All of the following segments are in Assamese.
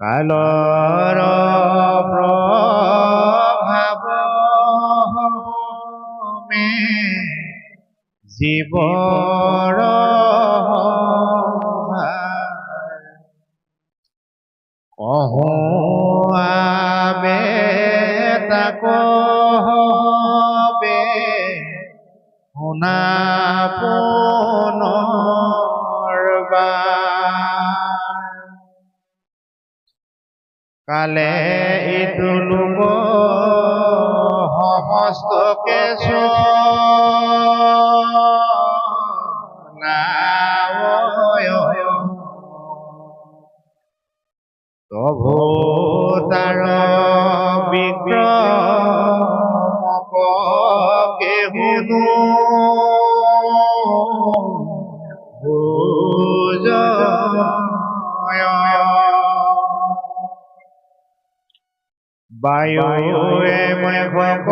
কালৰ প্ৰভাৱ মে জীৱৰ কহো আবে তাকবে শুনা পুনৰবাৰ কালে ইটো লোক সমস্তকে তভু তাৰ বিক্ৰমকে শুনো বায়ুৱে মেঘক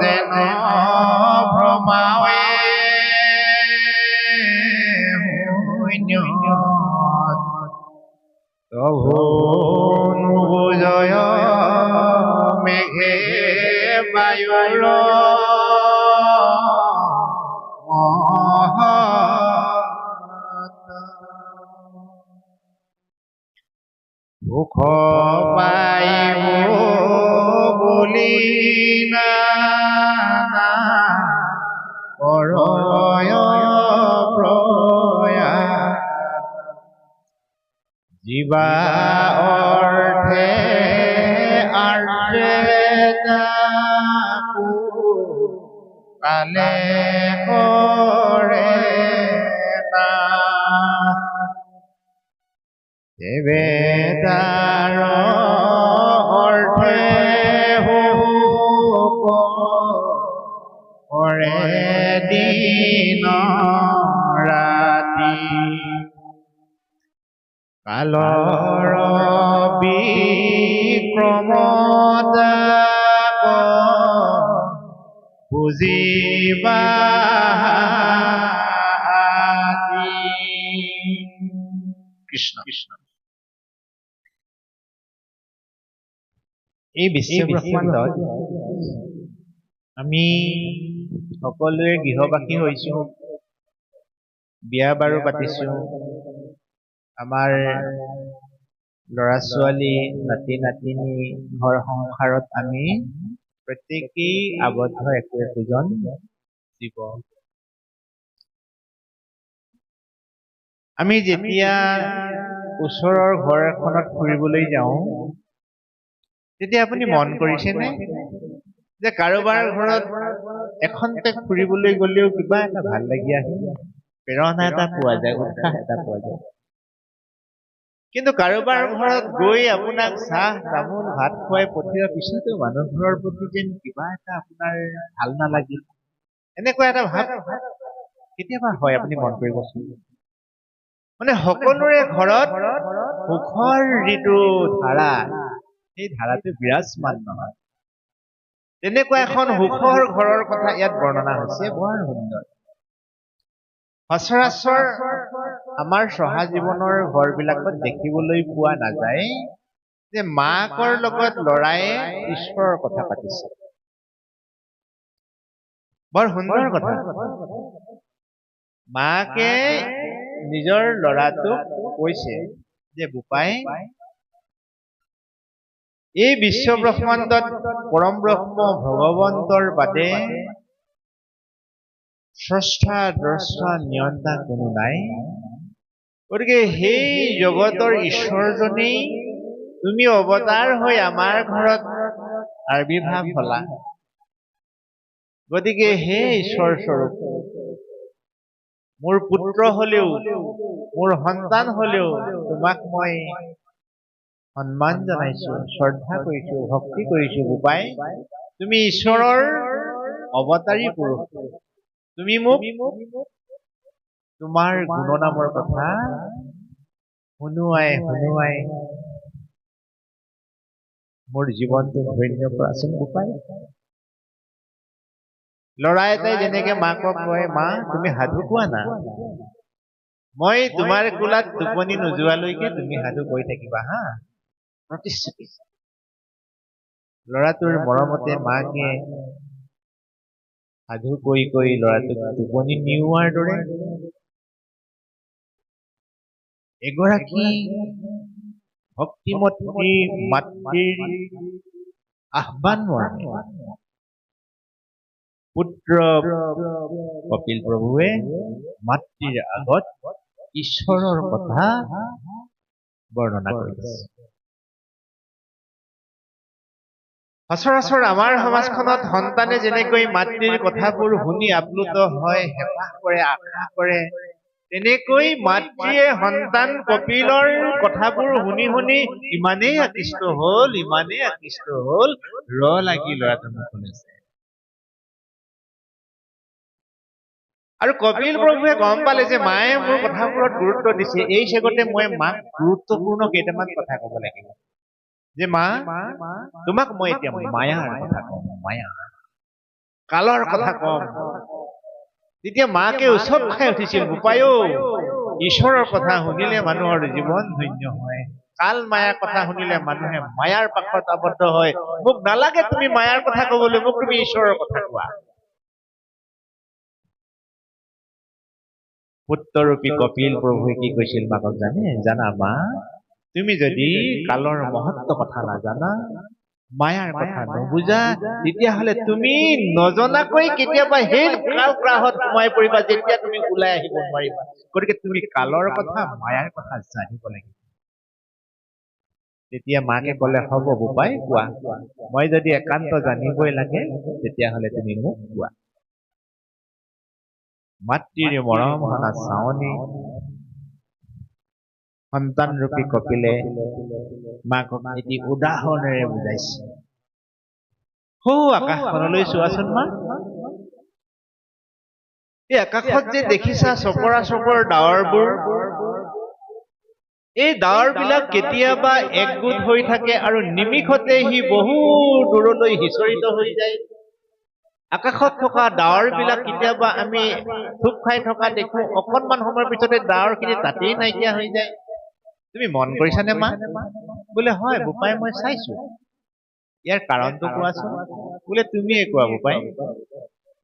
যেন ভ্ৰমাৱে তভু নুবুজয় মেঘে বায়ুৰ সুখ পাইব বুলি কৰয় প্ৰয়াস জীৱা অৰ্থে আৰ্যতাকো কালে কৰে না দেবেদাৰ অৰ্থে সুখ কৰে দিন ৰাতি কালৰ বিক্ৰমতাক বুজিবা কৃষ্ণ কৃষ্ণ এই বিশ্বব্ৰহ্মাণ্ডত আমি সকলোৱে গৃহবাসী হৈছো, বিয়া বাৰু পাতিছো, আমাৰ ল'ৰা ছোৱালী নাতি নাতিনী ঘৰ সংসাৰত আমি প্ৰত্যেকেই আবদ্ধ একোজন জীৱ। আমি যেতিয়া ওচৰৰ ঘৰ এখনত ফুৰিবলৈ যাওঁ তেতিয়া আপুনি মন কৰিছেনে যে কাৰোবাৰ ঘৰত এখনতে ফুৰিবলৈ গলেও কিবা এটা ভাল লাগি আহে, প্ৰেৰণা এটা পোৱা যায়, উৎসাহ এটা পোৱা যায়। কিন্তু কাৰোবাৰ ঘৰত গৈ আপোনাক চাহ তামোল ভাত খুৱাই পঠিওৱাৰ পিছতো মানুহবোৰৰ প্ৰতি যেন কিবা এটা আপোনাৰ ভাল নালাগিল, এনেকুৱা এটা ভাৱ কেতিয়াবা হয়। আপুনি মন কৰিবচোন, মানে সকলোৰে ঘৰত সুখৰ যিটো ধাৰা, সেই ধাৰাটো বিৰাজমান নহয়। তেনেকুৱা এখন সুখৰ ঘৰৰ কথা ইয়াত বৰ্ণনা হৈছে, বৰ সুন্দৰ। সচৰাচৰ আমাৰ চহা জীৱনৰ ঘৰবিলাকত দেখিবলৈ পোৱা নাযায় যে মাকৰ লগত ল'ৰায়ে ঈশ্বৰৰ কথা পাতিছে। বৰ সুন্দৰ কথা। মাকে নিজৰ ল'ৰাটোক কৈছে যে বোপাই, এই বিশ্বব্ৰহ্মাণ্ডত পৰম ব্ৰহ্ম ভগৱন্তৰ বাদে স্ৰষ্টা দ্ৰষ্টা নিয়ন্তা কোনো নাই, গতিকে সেই জগতৰ ঈশ্বৰজনেই তুমি অৱতাৰ হৈ আমাৰ ঘৰত আবিৰ্ভাৱ হলা। গতিকে হে ঈশ্বৰ স্বৰূপ, মোৰ পুত্ৰ হলেও মোৰ সন্তান হলেও তোমাক মই সন্মান জনাইছো, শ্ৰদ্ধা কৰিছো, ভক্তি কৰিছো। বোপাই, তুমি ঈশ্বৰৰ অৱতাৰী পুৰুষ, তুমি মোক তোমাৰ গুণনামৰ কথা শুনোৱাই শুনোৱাই মোৰ জীৱনটো ধন্য কৰাচোন বোপাই। ল'ৰা এটাই যেনেকে মাকক কয়, মা তুমি সাধু কোৱা না, মই তোমাৰ কোলাত টোপনি নোযোৱালৈকে তুমি সাধু কৈ থাকিবা হা প্ৰতিশ্ৰুতি ল'ৰাটোৰ মৰমতে মাকে সাধু কৈ কৈ ল'ৰাটোক টোপনি নিওৱাৰ দৰে এগৰাকী ভক্তিমতী মাতৃৰ আহ্বান মৰ্মে পুত্ৰ কপিল প্ৰভুৱে মাতৃৰ আগত ঈশ্বৰৰ কথা বৰ্ণনা কৰিছে। সচৰাচৰ আমাৰ সমাজখনত সন্তানে যেনেকৈ মাতৃৰ কথাবোৰ শুনি আপ্লুত হয়, হেঁপাহ কৰে, আশা কৰে, তেনেকৈ মাতৃয়ে সন্তান কপিলৰ কথাবোৰ শুনি শুনি ইমানেই আকৃষ্ট হল লাগি ল'ৰাটো শুনিছে। আৰু কপিল প্ৰভুৱে গম পালে যে মায়ে মোৰ কথাবোৰত গুৰুত্ব দিছে, এই চেগতে মই মাক গুৰুত্বপূৰ্ণ কেইটামান কথা কব লাগিব। যে মা, তোমাক মই এতিয়া মায়াৰ কথা কম, মায়া কালৰ কথা কম। তেতিয়া মাকে উৎসৱ খাই উঠিছিল, বোপাইও ঈশ্বৰৰ কথা শুনিলে মানুহৰ জীৱন ধন্য হয়, কাল মায়াৰ কথা শুনিলে মানুহে মায়াৰ পাকত আবদ্ধ হয়। মোক নালাগে তুমি মায়াৰ কথা কবলৈ, মোক তুমি ঈশ্বৰৰ কথা কোৱা। পুত্ৰৰূপী কপিল প্ৰভুৱে কি কৈছিল মাকক জানা মা, তুমি যদি কালৰ মহত্ব কথা নাজানা, মায়াৰ কথা নুবুজা, তেতিয়াহলে তুমি নজনাকৈ কেতিয়াবা সেই কাল গ্ৰাহত সোমাই পৰিবা, যেতিয়া তুমি ওলাই আহিব নোৱাৰিবা। গতিকে তুমি কালৰ কথা, মায়াৰ কথা জানিব লাগিব। তেতিয়া মাকে কলে, হ'ব বোপাই কোৱা, মই যদি একান্ত জানিবই লাগে তেতিয়াহলে তুমি মোক কোৱা। মাতৃৰ মৰম হনা চাৱনি সন্তানৰূপী কপিলে মাকক এটি উদাহৰণেৰে বুজাইছে। আকাশখনলৈ চোৱাচোন মা, এই আকাশত যে দেখিছা চপৰা চপৰ ডাৱৰবোৰ, এই ডাৱৰ বিলাক কেতিয়াবা একগোট হৈ থাকে আৰু নিমিষতে সি বহু দূৰলৈ সিঁচৰিত হৈ যায়। আকাশত থকা ডাৱৰ বিলাক কেতিয়াবা আমি থুপ খাই থকা দেখো, অকণমান সময়ৰ পিছতে ডাৱৰ খিনি তাতেই নাইকিয়া হৈ যায়। তুমি মন কৰিছানে মা? বোলে হয় বোপাই, মই চাইছো। ইয়াৰ কাৰণটো কোৱাচোন। বোলে তুমিয়ে কোৱা বোপাই।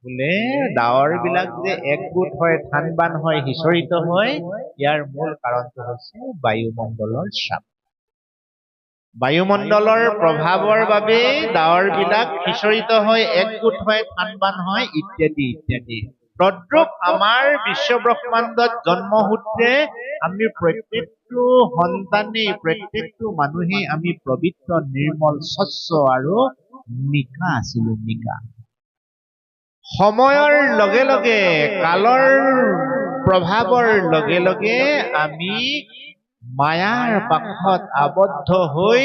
বোলে ডাৱৰ বিলাক যে একগোট হয়, থান-বান হয়, সিঁচৰিত হয়, ইয়াৰ মূল কাৰণটো হৈছে বায়ুমণ্ডলৰ চাপ। বায়ুমণ্ডলৰ প্ৰভাৱৰ বাবে ডাৱৰ বিলাক সিঁচৰিত হয়, একগোট হয়, থান-বান হয়, ইত্যাদি ইত্যাদি। তদ্ৰূপ আমাৰ বিশ্ব ব্ৰহ্মাণ্ডত জন্মসূত্ৰে আমি প্ৰত্যেকটো সন্তানেই, প্ৰত্যেকটো মানুহেই আমি পবিত্ৰ, নিৰ্মল, স্বচ্ছ আৰু নিকা আছিলো, নিকা। সময়ৰ লগে লগে, কালৰ প্ৰভাৱৰ লগে লগে আমি মায়াৰ পাশত আবদ্ধ হৈ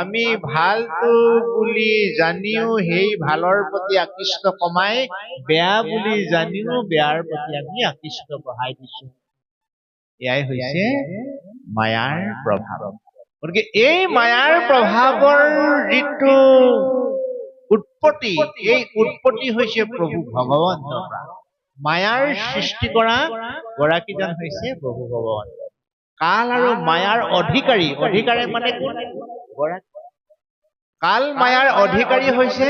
আমি ভালটো বুলি জানিও সেই ভালৰ প্ৰতি আকৃষ্ট কমাই, বেয়া বুলি জানিও বেয়াৰ প্ৰতি আমি আকৃষ্ট বঢ়াই দিছো। এয়াই হৈছে মায়াৰ প্ৰভাৱ। গতিকে এই মায়াৰ প্ৰভাৱৰ যিটো উৎপত্তি, এই উৎপত্তি হৈছে প্ৰভু ভগৱন্তৰ পৰা। মায়াৰ সৃষ্টি কৰা গৰাকীজন হৈছে প্ৰভু ভগৱন্ত। কাল আৰু মায়াৰ অধিকাৰী, অধিকাৰী মানে কোন? কাল মায়াৰ অধিকাৰী হৈছে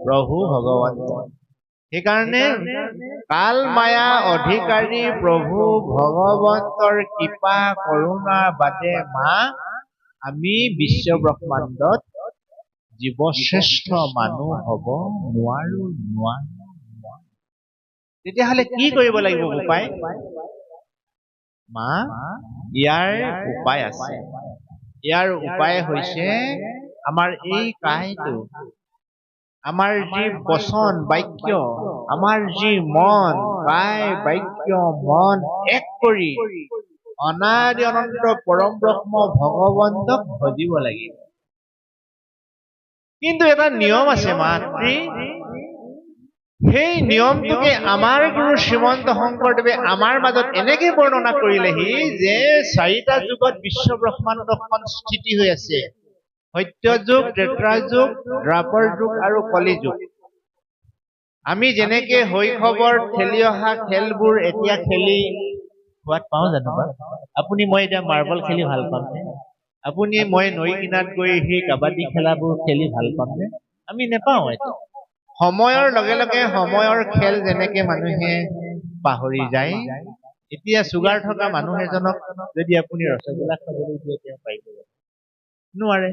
প্ৰভু ভগৱন্ত। সেইকাৰণে কাল মায়া অধিকাৰী প্ৰভু ভগৱন্তৰ কৃপা কৰোণা বাদে মা, আমি বিশ্ব ব্ৰহ্মাণ্ডত জীৱশ্ৰেষ্ঠ মানুহ হব নোৱাৰো। তেতিয়াহলে কি কৰিব লাগিব উপায়? মা, ইয়াৰ উপায় আছে। ইয়াৰ উপায় হৈছে আমাৰ এই কাইটো, আমাৰ যি বচন বাক্য, আমাৰ যি মন, কায় বাক্য মন এক কৰি অনাদি অনন্ত পৰম ব্ৰহ্ম ভগৱন্তক ভজিব লাগিব। কিন্তু এটা নিয়ম আছে মাতৃ, সেই নিয়মটোকে আমাৰ গুৰু শ্ৰীমন্ত শংকৰদেৱে আমাৰ মাজত এনেকে বৰ্ণনা কৰিলেহি যে 4টা যুগত বিশ্ব ব্ৰহ্মাণ্ডখন স্থিতি হৈ আছে। সত্য যুগ, ত্ৰেতা যুগ, দ্বাপৰ যুগ আৰু কলি যুগ। আমি যেনেকে শৈশৱৰ খেলি অহা খেলবোৰ এতিয়া খেলি সোৱাদ পাওঁ জানো বা আপুনি মই এতিয়া মাৰ্বল খেলি ভাল পামনে আপুনি মই নৈ কিনাৰত গৈ সেই কাবাডী খেলাবোৰ খেলি ভাল পামনে আমি নেপাওঁ এতিয়া সময়ৰ লগে লগে সময়ৰ খেল যেনেকে মানুহে পাহৰি যায় এতিয়া চুগাৰ থকা মানুহ এজনক যদি আপুনি ৰসগোল্লা খাবলৈ দিয়ে তেওঁ পাৰিব নোৱাৰে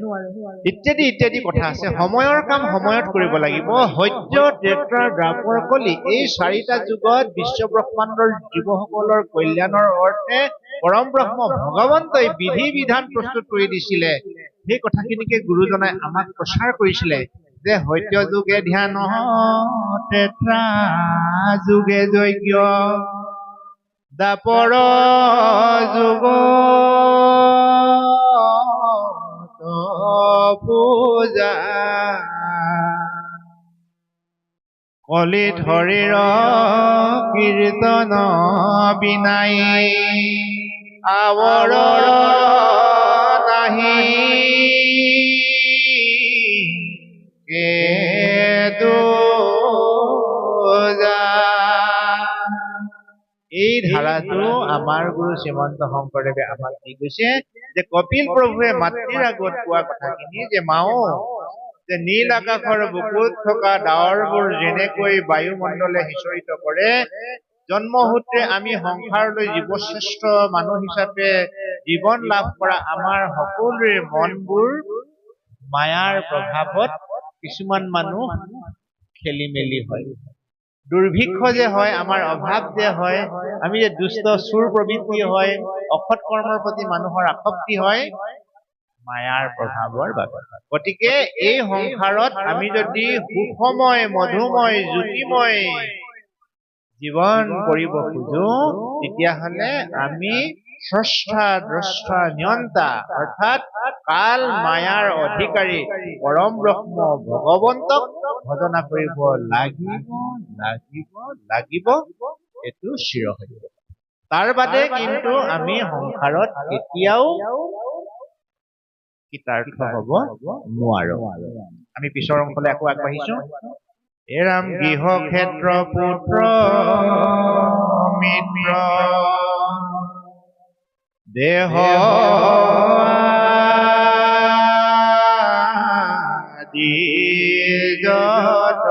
ইত্যাদি ইত্যাদি কথা আছে সময়ৰ কাম সময়ত কৰিব লাগিব সত্য ত্ৰেতা দ্বাপৰ কলি এই চাৰিটা যুগত বিশ্ব ব্ৰহ্মাণ্ডৰ জীৱসকলৰ কল্যাণৰ অৰ্থে পৰম ব্ৰহ্ম ভগৱন্তই বিধি বিধান প্ৰস্তুত কৰি দিছিলে সেই কথাখিনিকে গুৰুজনাই আমাক প্ৰচাৰ কৰিছিলে যে সত্য যুগে ধ্যান ত্ৰেতা যুগে যজ্ঞ দ্বাপৰ যুগ পূজা কলিত হৰিৰ কীৰ্তন বিনাই আৱৰ নাহি এই ধাৰাটো আমাৰ গুৰু শ্ৰীমন্ত শংকৰদেৱে আমাক দি গৈছে যে কপিল প্ৰভুৱে মাতৃৰ আগত কোৱা কথাখিনি যে মাও যে নীল আকাশৰ বুকুত থকা ডাৱৰবোৰ যেনেকৈ বায়ুমণ্ডলে সিঁচৰিত কৰে জন্মসূত্ৰে আমি সংসাৰলৈ জীৱশ্ৰেষ্ঠ মানুহ হিচাপে জীৱন লাভ কৰা আমাৰ সকলোৰে মনবোৰ মায়াৰ প্ৰভাৱত কিছুমান মানুহ খেলি মেলি হয় দুৰ্ভিক্ষ যে হয় আমাৰ অভাৱ যে হয় আমি যে দুষ্ট চুৰ প্ৰবৃত্তি হয় অসৎ কৰ্মৰ প্ৰতি মানুহৰ আসক্তি হয় মায়াৰ প্ৰভাৱৰ বাবে গতিকে এই সংসাৰত আমি যদি সুখময় মধুময় জ্যোতিময় জীৱন কৰিব খোজো তেতিয়াহ'লে আমি স্ৰষ্টা দ্ৰষ্টা নিয়ন্তা অৰ্থাৎ কাল মায়াৰ অধিকাৰী পৰম ব্ৰহ্ম ভগৱন্তক ভজনা কৰিব লাগিব লাগিব লাগিব এইটো চিৰসত্য তাৰ বাদে কিন্তু আমি সংসাৰত কেতিয়াও কৃতাৰ্থ হ'ব নোৱাৰো আমি পিছৰ অংশলৈ আকৌ আগবাঢ়িছো এৰাম গৃহ ক্ষেত্ৰ পুত্ৰ মিত্ৰ দেহ আদি যত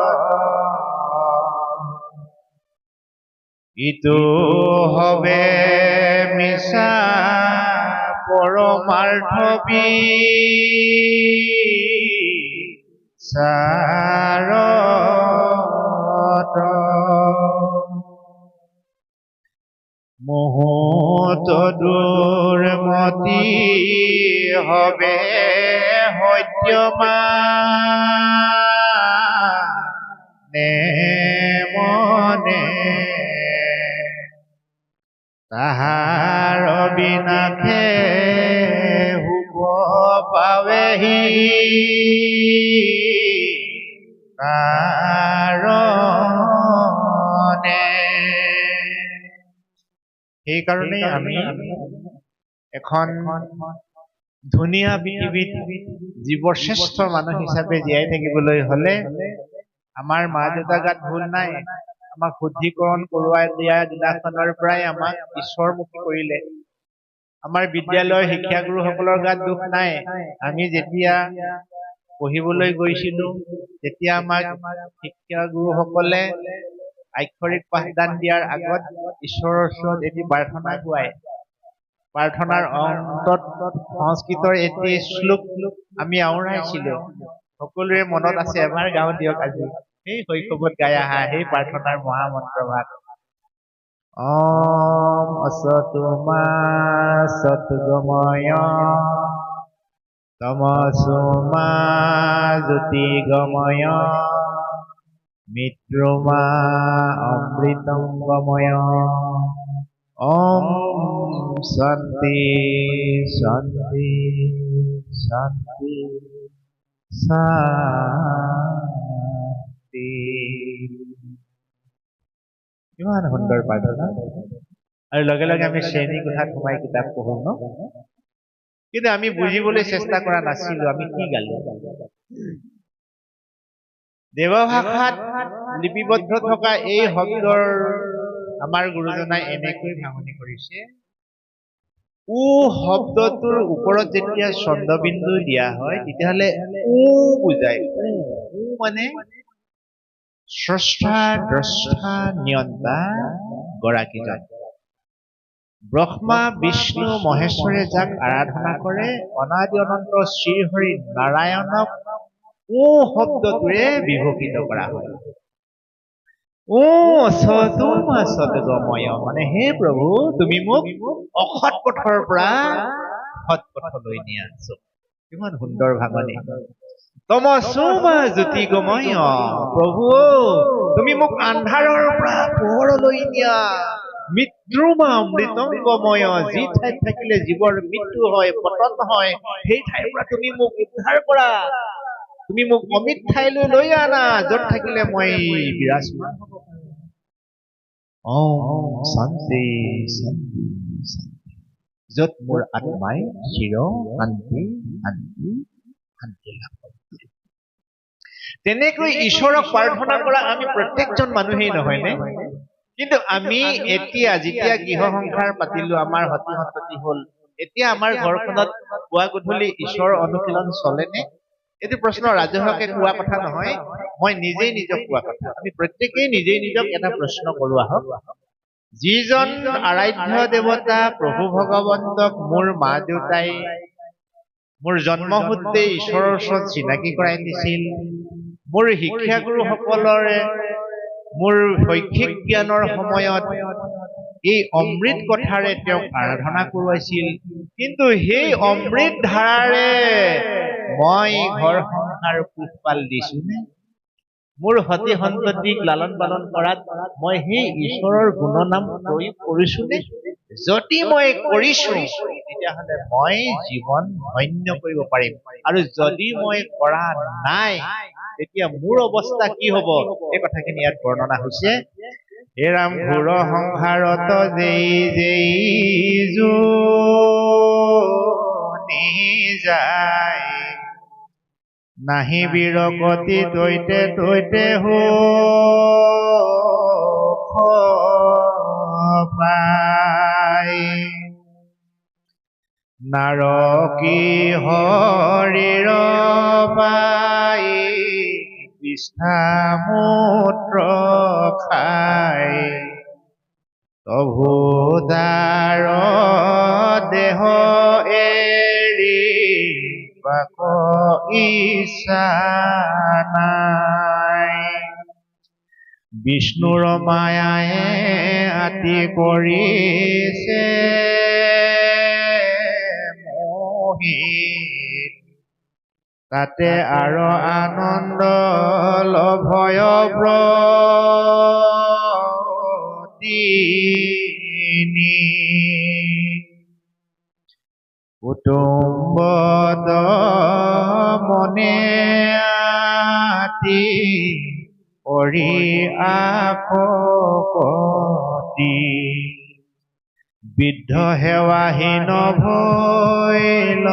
ইটো হবে মিছা পৰমাৰ্থ বিচাৰত মোহত দুৰ্মতি হবে সত্যমানে মনে তাহাৰ বিনাশে শুভ পাৱেহি কাৰণে সেইকাৰণে আমি এখন ধুনীয়া পৃথিৱীত জীৱশ্ৰেষ্ঠ মানুহ হিচাপে জীয়াই থাকিবলৈ হলে আমাৰ মা দেউতা গাত ভুল নাই আমাক শুদ্ধিকৰণ কৰোৱাই দিয়া দিনাখনৰ পৰাই আমাক ঈশ্বৰমুখী কৰিলে আমাৰ বিদ্যালয়ৰ শিক্ষাগুৰুসকলৰ গাত দুখ নাই আমি যেতিয়া পঢ়িবলৈ গৈছিলো তেতিয়া আমাক শিক্ষাগুৰুসকলে আক্ষৰিক পাঠদান দিয়াৰ আগত ঈশ্বৰৰ ওচৰত এটি প্ৰাৰ্থনা গোৱাই প্ৰাৰ্থনাৰ অন্তত সংস্কৃতৰ এটি শ্লোক আমি আওৰাইছিলো সকলোৰে মনত আছে এবাৰ গাওঁ দিয়ক আজি সেই শৈশৱত গাই অহা সেই প্ৰাৰ্থনাৰ মহামন্ত্ৰভাগ ওম অসতু মা সৎগময় তমসু মা জ্যোতিৰ্গময় মৃত্যুমা অমৃতং গময় ওম শান্তি শান্তি শান্তি শান্তি কিমান সুন্দৰ প্ৰাৰ্থনা আৰু লগে লগে আমি শ্ৰেণী কোঠাত সোমাই কিতাপ পঢ়ো ন কিন্তু আমি বুজিবলৈ চেষ্টা কৰা নাছিলো আমি কি গালো দেৱভাষাত লিপিবদ্ধ থকা এই শব্দৰ আমাৰ গুৰুজনাই এনেকৈ ভাঙনি কৰিছে, উ শব্দটোৰ ওপৰত যেতিয়া চন্দ্ৰবিন্দু দিয়া হয় তেতিয়াহ'লে উ বুজায়। উ মানে স্ৰষ্টা দ্ৰষ্টা নিয়ন্তা গৰাকীজন। ব্ৰহ্মা বিষ্ণু মহেশ্বৰে যাক আৰাধনা কৰে, অনাদি অনন্ত শ্ৰীহৰি নাৰায়ণক ও শব্দটোৰে বিভূষিত কৰা হয়। ও সদুমা সদগময়, মানে হে প্ৰভু তুমি মোক অসৎ পথৰ পৰা সৎ পথলৈ নিয়া। কিমান সুন্দৰ ভাঙনি। তমসোমা জ্যোতিগময়, প্ৰভু তুমি মোক আন্ধাৰৰ পৰা পোহৰলৈ নিয়া। মৃত্যুমা অমৃতংগময়, যি ঠাইত থাকিলে জীৱৰ মৃত্যু হয় পতন হয়, সেই ঠাইৰ পৰা তুমি মোক উদ্ধাৰ কৰা। তুমি মোক অমিত ঠাইলৈ লৈ আনা, য'ত থাকিলে মই বিৰাজমান হ'ব পাৰোঁ। শান্তি শান্তি শান্তি, য'ত মোৰ আত্মাই চিৰ শান্তি শান্তি শান্তি লাভ কৰে। তেনেকৈ ঈশ্বৰক প্ৰাৰ্থনা কৰা আমি প্ৰত্যেকজন মানুহেই নহয়নে? কিন্তু আমি এতিয়া যেতিয়া গৃহ সংসাৰ পাতিলো, আমাৰ সতি সন্ততি হল, এতিয়া আমাৰ ঘৰখনত পুৱা গধূলি ঈশ্বৰৰ অনুশীলন চলেনে? এইটো প্ৰশ্ন ৰাজহুৱাকে কোৱা কথা নহয়, মই নিজেই নিজক কোৱা কথা। আমি প্ৰত্যেকেই নিজেই নিজক এটা প্ৰশ্ন কৰো আহক। যিজন আৰাধ্য দেৱতা প্ৰভু ভগৱন্তক মোৰ মা দেউতাই মোৰ জন্মসূত্ৰে ঈশ্বৰৰ ওচৰত চিনাকি কৰাই দিছিল, মোৰ শিক্ষাগুৰুসকলৰে মোৰ শৈক্ষিক জ্ঞানৰ সময়ত এই অমৃত কথাৰে তেওঁক আৰাধনা কৰোৱাইছিল, কিন্তু সেই অমৃত ধাৰাৰে মই ঘৰ সংসাৰ পোহপাল দিছোনে? মোৰ সতি সন্ততিক লালন পালন কৰাত মই সেই ঈশ্বৰৰ গুণনাম প্ৰয়োগ কৰিছোনে? যদি মই কৰিছো তেতিয়াহ'লে মই জীৱন ধন্য কৰিব পাৰিম, আৰু যদি মই কৰা নাই তেতিয়া মোৰ অৱস্থা কি হব, এই কথাখিনি ইয়াত বৰ্ণনা হৈছে। হে ৰাম ঘোৰ সংসাৰত যেই যেই জোনি যায়, নাহি বিৰকতি তৈতে তৈতে সুখ পায়। নাৰকী হৰিৰ পাই বিষ্ঠামূত্ৰ খাই, তভুদাৰ দেহ এৰি বাক ইচ্ছা নাই। বিষ্ণুৰ মায়ায়ে আতি কৰিছে মোহিত, তাতে আৰু আনন্দ লভয় ব্ৰতিনি। কুটুম্বত মনে আতি কৰি আপকতি, বৃদ্ধ সেৱাহীন ভৈল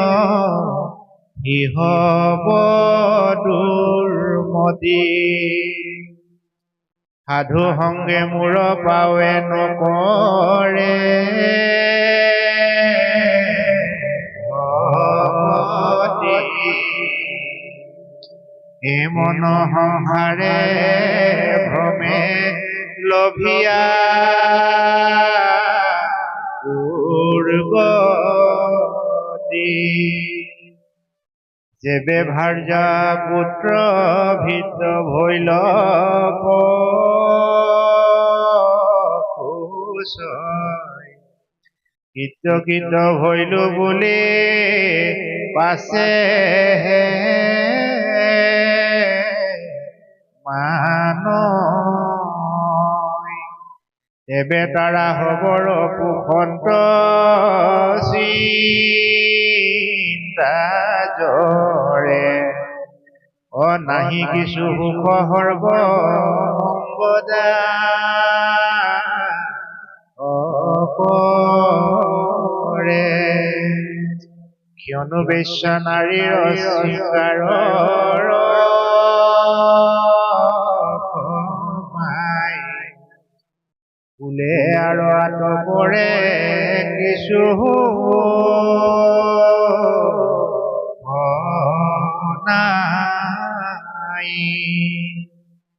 ইহব দুৰ্মতি। সাধু সংগে মূৰ পাৱে নকৰে এ মন সংসাৰে ভ্ৰমে লভিয়া দুৰ্গতি। যেবে ভাৰ্যা পুত্ৰ ভিত ভৈল কৃত কৃত ভৈলো বুলি পাছে মান, তেবে তাৰা হবৰ পুখন্ত চিন্তা জৰে, নাহি কিছু সুখ সৰ্ব সংগদা অপৰে। কিয়নো বেশ্যা নাৰীৰ শৃংগাৰৰ ফুলে আৰু আতপৰে কিছু নাই।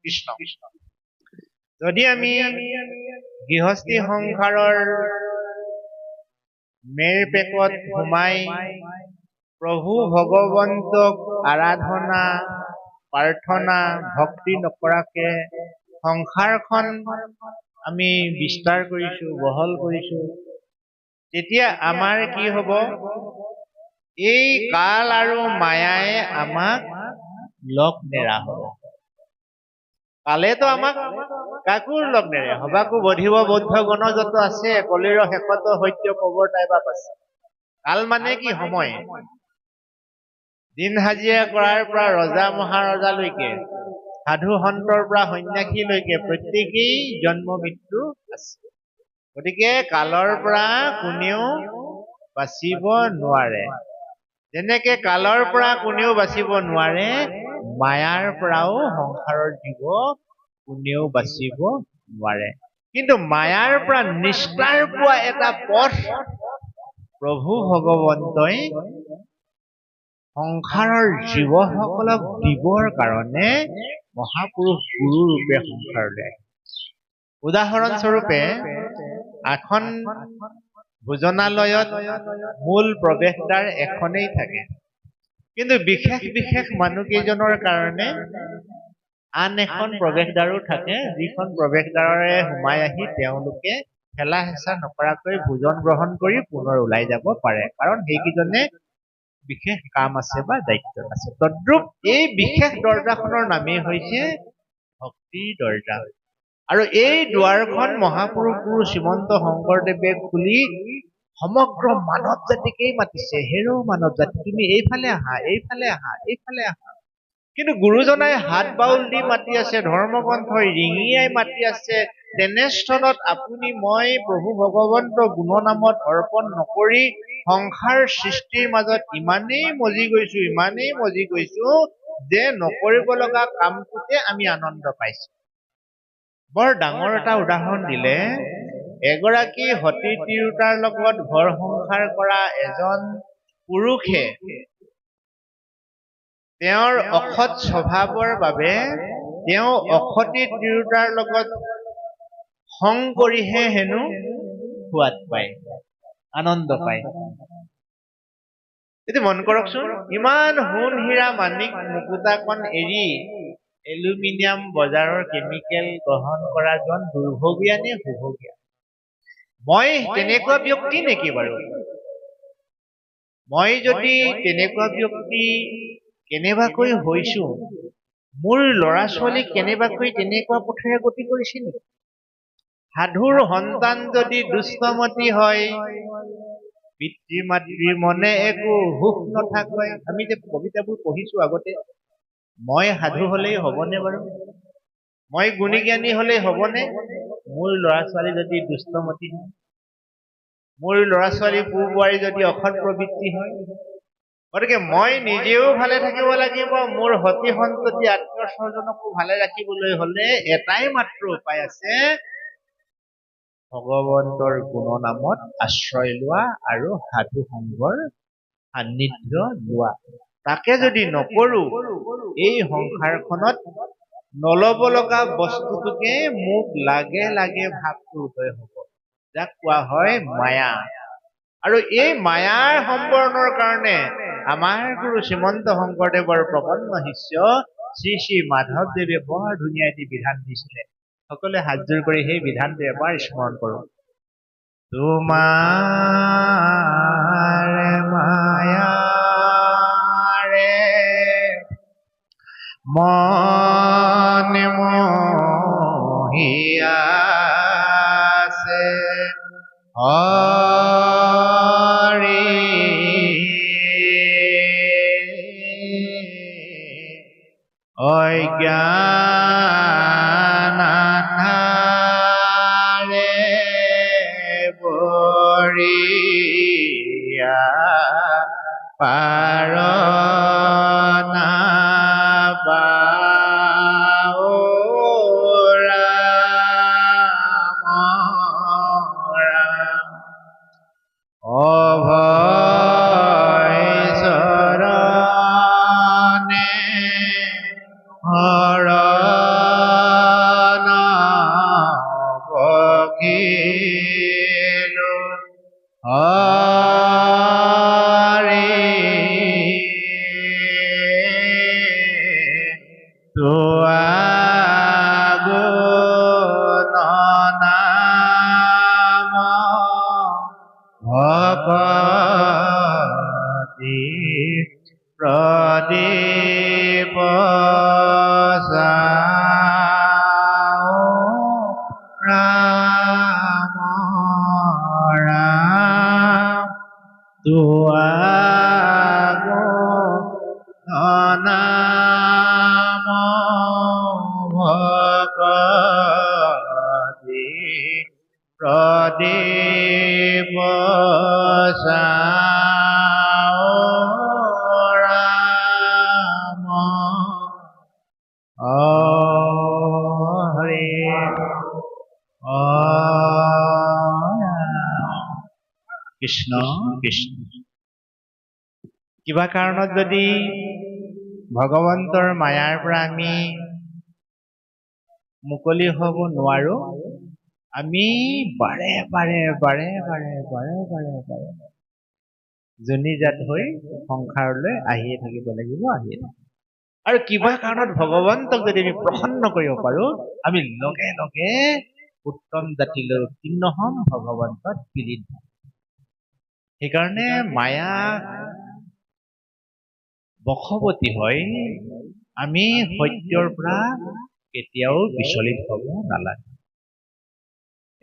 কৃষ্ণ। যদি আমি গৃহস্থী সংসাৰৰ মেৰ পেকত সোমাই প্ৰভু ভগৱন্তক আৰাধনা প্ৰাৰ্থনা ভক্তি নকৰাকে সংসাৰখন আমি বিস্তাৰ কৰিছো, বহল কৰিছো, তেতিয়া আমাৰ কি হব? এই কাল আৰু মায়াই আমাক লগ নেৰা হব। কালেতো আমাক কাকো লগ নেৰে। সবাকো বধিব বৌদ্ধ গণ যত আছে, কলিৰ শেষত সত্য প্ৰৱৰ্তাই বাপ আছে। কাল মানে কি? সময়। দিন হাজিৰা কৰাৰ পৰা ৰজা মহাৰজালৈকে, সাধু সন্তৰ পৰা সন্যাসীলৈকে প্ৰত্যেকেই জন্ম মৃত্যু আছে। গতিকে কালৰ পৰা কোনেও বাচিব নোৱাৰে। যেনেকে কালৰ পৰা কোনেও বাচিব নোৱাৰে, মায়াৰ পৰাও সংসাৰৰ জীৱ কোনেও বাচিব নোৱাৰে। কিন্তু মায়াৰ পৰা নিস্তাৰ পোৱা এটা পথ প্ৰভু ভগৱন্তই সংসাৰৰ জীৱসকলক দিবৰ কাৰণে মহাপুৰুষ গুৰু ৰূপে সংসাৰলৈ আহে। উদাহৰণস্বৰূপে এখন ভোজনালয়ত মূল প্ৰৱেশদ্বাৰ এখনেই থাকে, কিন্তু বিশেষ বিশেষ মানুহকেইজনৰ কাৰণে আন এখন প্ৰৱেশদ্বাৰো থাকে, যিখন প্ৰৱেশদ্বাৰেৰে সোমাই আহি তেওঁলোকে ঠেলা হেঁচা নকৰাকৈ ভোজন গ্ৰহণ কৰি পুনৰ ওলাই যাব পাৰে, কাৰণ সেইকেইজনে বিশেষ কাম আছে বা দায়িত্ব আছে। তদ্ৰূপ এই বিশেষ দৰ্জাখনৰ নামেই হৈছে ভক্তিৰ দৰ্জা। আৰু এই দুৱাৰখন মহাপুৰুষ গুৰু শ্ৰীমন্ত শংকৰদেৱে খুলি সমগ্ৰ মানৱ জাতিকেই মাতিছে, হেৰৌ মানৱ জাতি, তুমি এইফালে আহা, এইফালে আহা, এইফালে আহা। কিন্তু গুৰুজনাই হাত বাউল দি মাতি আছে, ধৰ্মগ্ৰন্থই ৰিঙিয়াই মাতি আছে। তেনেস্থলত আপুনি মই প্ৰভু ভগৱন্ত গুণনামত অৰ্পণ নকৰি সংসাৰ সৃষ্টিৰ মাজত ইমানেই মজি গৈছো যে নকৰিব লগা কামটোতে আমি আনন্দ পাইছো। বৰ ডাঙৰ এটা উদাহৰণ দিলে, এগৰাকী সতী তিৰোতাৰ লগত ঘৰ সংসাৰ কৰা এজন পুৰুষে তেওঁৰ অসৎ স্বভাৱৰ বাবে তেওঁ অসতী তিৰোতাৰ লগত সং কৰিহে হেনো সোৱাদ পায়, আনন্দ পায়। এতিয়া মন কৰকচোন, ইমান সোণ হীৰা মাণিক মুকুতাকন এৰি এলুমিনিয়াম বজাৰৰ কেমিকেল গ্ৰহণ কৰা জন দুৰ্ভগীয়া নে সুভগীয়া? মই তেনেকুৱা ব্যক্তি নেকি বাৰু? মই যদি তেনেকুৱা ব্যক্তি কেনেবাকৈ হৈছো, মোৰ ল'ৰা ছোৱালী কেনেবাকৈ তেনেকুৱা পথেৰে গতি কৰিছে নেকি? সাধুৰ সন্তান যদি দুষ্টমতী হয়, পিতৃ মাতৃৰ মনে একো সুখ নাথাকৈ, আমি যে কবিতাবোৰ পঢ়িছো আগতে, মই সাধু হলেই হবনে বাৰু? মই গুণী জ্ঞানী হলেই হবনে? মোৰ ল'ৰা ছোৱালী যদি দুষ্টমতী হয়, মোৰ ল'ৰা ছোৱালী পু বোৱাৰী যদি অসৎ প্ৰবৃত্তি হয়, গতিকে মই নিজেও ভালে থাকিব লাগিব, মোৰ সতি সন্ততি আত্মীয় স্বজনকো ভালে ৰাখিবলৈ হলে এটাই মাত্ৰ উপায় আছে, ভগৱন্তৰ গুণনামত আশ্ৰয় লোৱা আৰু সাধু সংগৰ সান্নিধ্য লোৱা। তাকে যদি নকৰো, এই সংসাৰখনত নলব লগা বস্তুটোকে মোক লাগে লাগে ভাৱটো উদয় হব, যাক কোৱা হয় মায়া। আৰু এই মায়াৰ সম্বৰণৰ কাৰণে আমাৰ গুৰু শ্ৰীমন্ত শংকৰদেৱৰ প্ৰপন্ন শিষ্য শ্ৰী শ্ৰী মাধৱদেৱে বৰ ধুনীয়া এটি বিধান দিছিলে। সকলোৱে হাতযোৰ কৰি সেই বিধানটো এবাৰ স্মৰণ কৰো। তোমাৰ মায়াৰে মন মোহিয়াছে, হৰি অজ্ঞান আন্ধাৰে বৰিয়া পাৰ নাপাওঁ ৰাম प्रदीप राम राम तुआगो नाम भगवती प्रदीप राम हरे কৃষ্ণ কৃষ্ণ কিবা কাৰণত যদি ভগৱন্তৰ মায়াৰ পৰা আমি মুকলি হ'ব নোৱাৰো আমি বাৰে বাৰে জনিজাত হৈ সংসাৰলৈ আহিয়ে থাকিব লাগিব আৰু কিবা কাৰণত ভগৱন্তক যদি আমি প্ৰসন্ন কৰিব পাৰো আমি লগে লগে উত্তম জাতিলৈ উত্তীৰ্ণ হ'ম ভগৱন্তত বিলীন হ'ম সেইকাৰণে মায়া বশৱতী হয় আমি সত্যৰ পৰা কেতিয়াও বিচলিত হ'ব নালাগে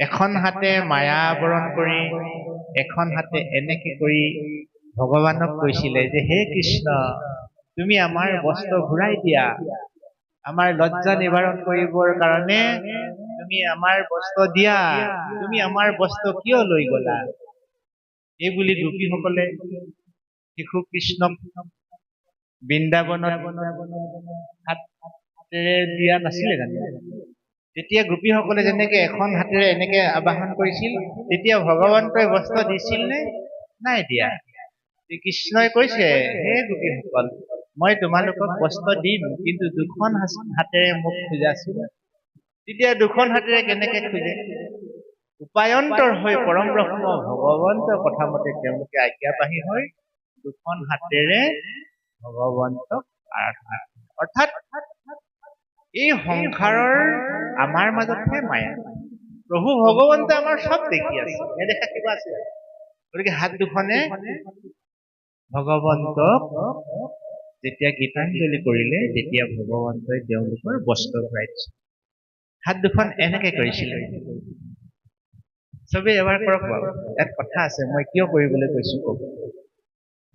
এখন হাতে মায়া আৱৰণ কৰি এখন হাতে এনেকে কৰি ভগৱানক কৈছিলে যে হে কৃষ্ণ তুমি আমাৰ বস্ত্ৰ ঘূৰাই দিয়া আমাৰ লজ্জা নিবাৰণ কৰিবৰ কাৰণে তুমি আমাৰ বস্ত্ৰ দিয়া তুমি আমাৰ বস্ত্ৰ কিয় লৈ গলা এই বুলি গোপীসকলে শিশু কৃষ্ণক বৃন্দাবনত হাতেৰে দিয়া নাছিলে জানো তেতিয়া গোপীসকলে যেনেকে এখন হাতেৰে এনেকে আবাহন কৰিছিল তেতিয়া ভগৱন্তই বস্ত্ৰ দিছিল নে নাই দিয়া কৃষ্ণই কৈছে হে গোপীসকল মই তোমালোকক বস্ত্ৰ দিম কিন্তু দুখন হাতেৰে মোক খোজাছিল তেতিয়া দুখন হাতেৰে কেনেকে খোজে উপায়ন্তৰ হৈ পৰম ব্ৰহ্ম ভগৱন্তৰ কথা মতে তেওঁলোকে আজ্ঞাবাহী হৈ দুখন হাতেৰে ভগৱন্তক আৰাধনা অৰ্থাৎ এই সংসাৰৰ আমাৰ মাজতহে মায়া প্ৰভু ভগৱন্তে আমাৰ সব দেখি আছে নেদেখা কিবা আছে গতিকে হাত দুখনে ভগৱন্তক যেতিয়া গীতাঞ্জলি কৰিলে তেতিয়া ভগৱন্তই তেওঁলোকৰ বস্ত্ৰ ঘূৰাই দিছে হাত দুখন এনেকে কৰিছিলে চবেই এবাৰ কৰক বাৰু ইয়াত কথা আছে মই কিয় কৰিবলৈ কৈছো কব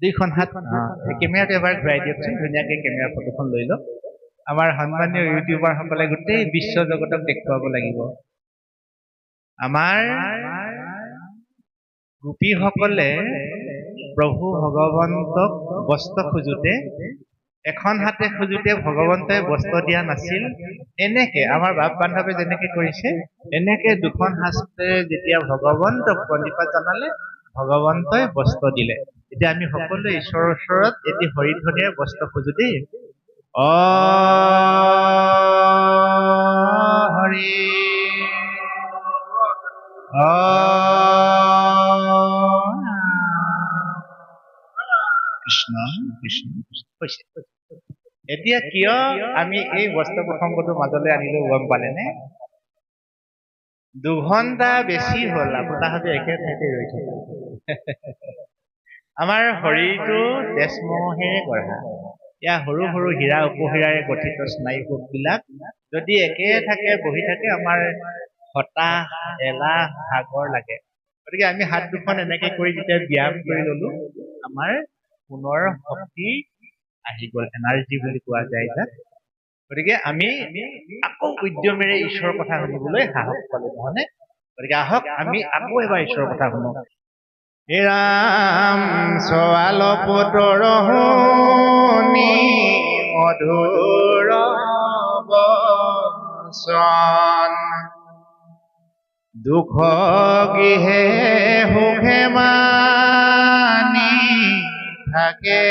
দুইখন হাত কেমেৰাটো এবাৰ ঘূৰাই দিয়কচোন ধুনীয়াকে কেমেৰা ফটোখন লৈ লওক আমাৰ সন্মানীয় ইউটিউবাৰ সকলে গোটেই বিশ্ব জগতক দেখুৱাব লাগিব আমাৰ গোপীসকলে প্ৰভু ভগৱন্তক বস্ত্ৰ খোজোতে এখন হাতে খোজোতে ভগৱন্তই বস্ত্ৰ দিয়া নাছিল এনেকে আমাৰ বাপ বান্ধৱে যেনেকে কৰিছে এনেকে দুখন হাতেৰে যেতিয়া ভগৱন্তক প্ৰণিপাত জনালে ভগৱন্তই বস্ত্ৰ দিলে এতিয়া আমি সকলোৱে ঈশ্বৰৰ ওচৰত এটি হৰিধ্বনিৰে বস্ত্ৰ খোজো দেই হৰি কৃষ্ণ কৃষ্ণ কৈছে এতিয়া কিয় আমি এই বস্ত্ৰ প্ৰসংগটো মাজলৈ আনিলো গম পালেনে দুঘণ্টা বেছি হ'ল আপোনাহঁতে একে ঠাইতে ৰৈ থাকে আমাৰ শৰীৰটো তেজমহেৰে গঢ়া ইয়াৰ সৰু সৰু হীৰা উপহীৰাৰে গঠিত স্নায়ুকোষ বিলাক যদি একে থাকে বহি থাকে আমাৰ হতাশ এলাহ ভাগৰ লাগে গতিকে আমি হাত দুখন এনেকে কৰি যেতিয়া ব্যায়াম কৰি ললো আমাৰ পুনৰ শক্তি আহি গ'ল এনাৰ্জি বুলি কোৱা যায় তাক গতিকে আমি আকৌ উদ্যমেৰে ঈশ্বৰৰ কথা শুনিবলৈ সাহস পালো নহয়নে গতিকে আহক আমি আকৌ এবাৰ ঈশ্বৰৰ কথা শুনো হে ৰাম সোৱাল পুতৰ শুনি মধুৰ বচন দুখ গৃহে সুখে মানি থাকে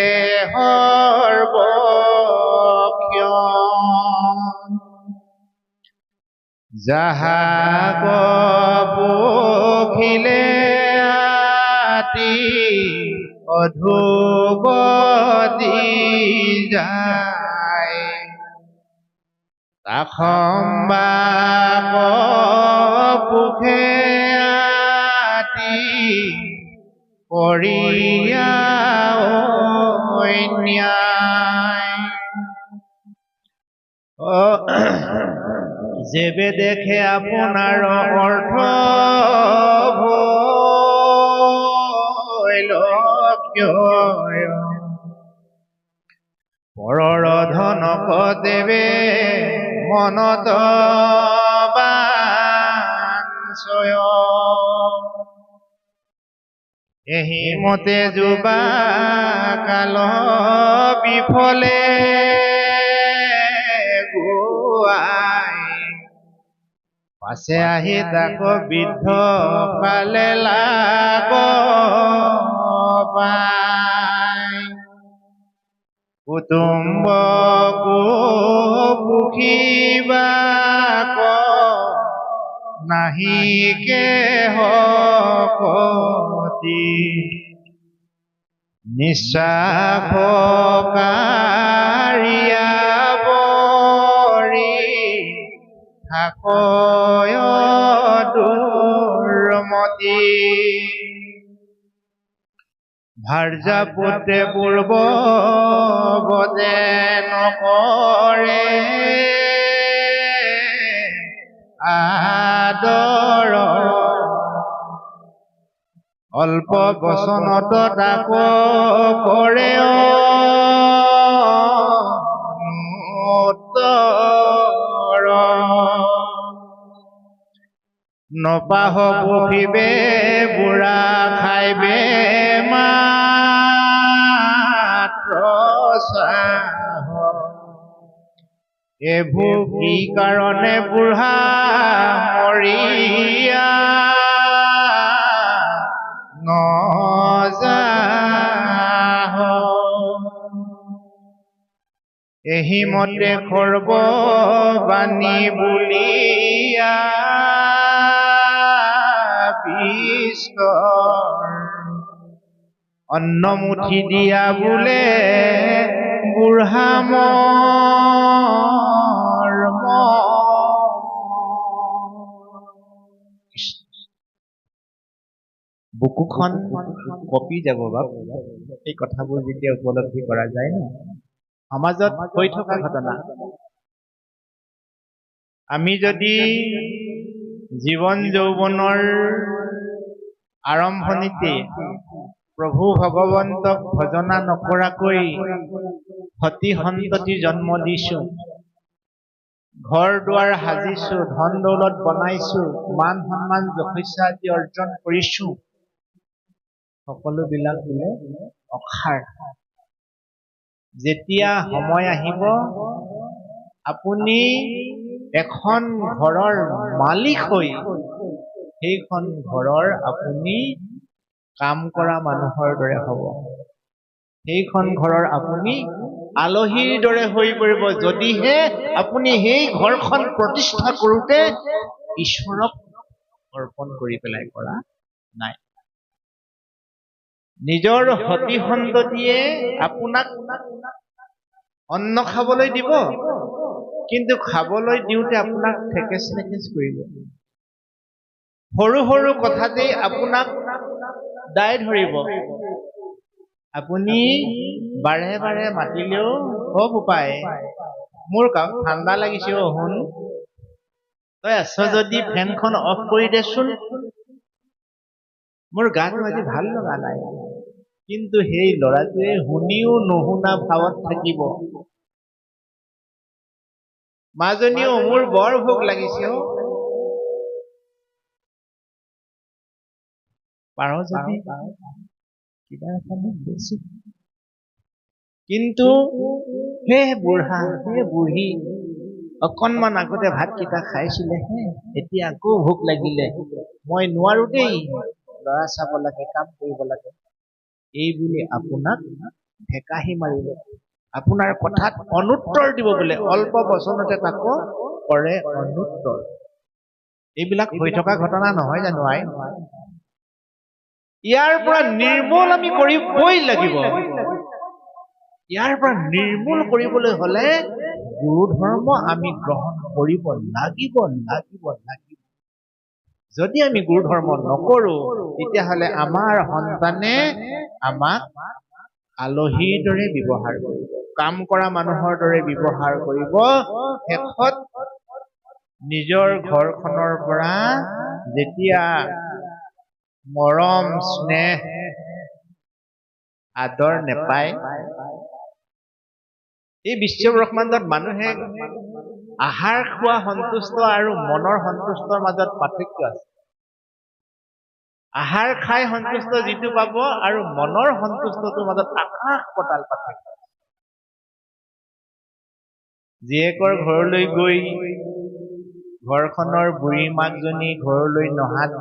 সৰ্বক্ষণ যাহাক পুখিলে আতি অধুগতি যায় তাখম্বাক পুখে আতি কৰিয়া ন্যায় যেবে দেখে আপোনাৰ অৰ্থ ভৈল ক্ষয় পৰৰ ধনক দেবে মনত বাঞ্ছয় এহি মতে যুবা কাল বিফলে পাছে আহি তাক বৃদ্ধ পালে লাগ পায় কুটুম্ব পুখিবা নাহিকে হকতি নিঃশ্বাসকাৰিয়া বৰি থাকয় দুৰ্মতি ভাৰ্যা পুত্ৰে পূৰ্ব বদে নকৰে আদৰ অল্প বচনত তাক কৰে উত্তৰ নপাহ পুখিবে বুঢ়া খাইবে মাত্ৰ চাহ এভো কি কাৰণে বুঢ়া মৰিয়া নজাহ এহি মতে খৰ্ব বাণী বুলিয়া অন্নমুঠি দিয়া বোলে বুঢ়া মৰ্ম বুকুখন কঁপি যাব বা এই কথাবোৰ যেতিয়া উপলব্ধি কৰা যায় ন সমাজত হৈ থকা ঘটনা আমি যদি জীৱন যৌৱনৰ আৰম্ভণিতে প্ৰভু ভগৱন্তক ভজনা নকৰাকৈ সতি সন্ততি জন্ম দিছো ঘৰ দুৱাৰ সাজিছো ধন দৌলত বনাইছো মান সন্মান যশস্যা আদি অৰ্জন কৰিছো সকলোবিলাক বোলে অসাৰ যেতিয়া সময় আহিব আপুনি এখন ঘৰৰ মালিক হৈ সেইখন ঘৰৰ আপুনি কাম কৰা মানুহৰ দৰে হ'ব সেইখন ঘৰৰ আপুনি আলহীৰ দৰে হৈ পৰিব যদিহে আপুনি সেই ঘৰখন প্ৰতিষ্ঠা কৰোঁতে ঈশ্বৰক অৰ্পণ কৰি পেলাই কৰা নাই নিজৰ সতি সন্ততিয়ে আপোনাক অন্ন খাবলৈ দিব কিন্তু খাবলৈ দিওঁতে আপোনাক ঠেকেচ ঠেকেচ কৰিব সৰু সৰু কথাতেই আপোনাক দায় ধৰিব আপুনি বাৰে বাৰে মাতিলেও খুব উপায় মোৰ ঠাণ্ডা লাগিছে শুন তই আছ যদি ফেনখন অফ কৰি দেচোন মোৰ গাটো আজি ভাল লগা নাই কিন্তু সেই ল'ৰাটোৱে শুনিও নুশুনা ভাৱত থাকিব মাজনীও মোৰ বৰ ভোক লাগিছে পাৰ যদি কিবা এটা বেছি কিন্তু হে বুঢ়া হে বুঢ়ী অকণমান আগতে ভাতকেইটা খাইছিলেহে এতিয়া আকৌ ভোক লাগিলে মই নোৱাৰো দেই ল'ৰা চাব লাগে কাম কৰিব লাগে এই বুলি আপোনাক ঢেকাহি মাৰিব আপোনাৰ কথাত অনুত্তৰ দিব বোলে অল্প বচনতে তাকো কৰে অনুত্তৰ এইবিলাক হৈ থকা ঘটনা নহয় জানো আই ইয়াৰ পৰা নিৰ্মূল আমি কৰিবই লাগিব ইয়াৰ পৰা নিৰ্মূল কৰিবলৈ হলে গুৰু ধৰ্ম আমি গ্ৰহণ কৰিব লাগিব যদি আমি গুৰু ধৰ্ম নকৰো তেতিয়াহলে আমাৰ সন্তানে আমাক আলহীৰ দৰে ব্যৱহাৰ কৰিব, কাম কৰা মানুহৰ দৰে ব্যৱহাৰ কৰিব। শেষত নিজৰ ঘৰখনৰ পৰা যেতিয়া মৰম স্নেহ আদৰ নেপায়, এই বিশ্ব ব্ৰহ্মাণ্ডত মানুহে আহাৰ খোৱা সন্তুষ্ট আৰু মনৰ সন্তুষ্টৰ মাজত পাৰ্থক্য আছে। আহাৰ খাই সন্তুষ্ট যিটো পাব আৰু মনৰ সন্তুষ্টটোৰ মাজত আকাশ পাতাল পাৰ্থক্য। জীয়েকৰ ঘৰলৈ গৈ ঘৰখনৰ বুঢ়ী মাকজনী ঘৰলৈ নহাত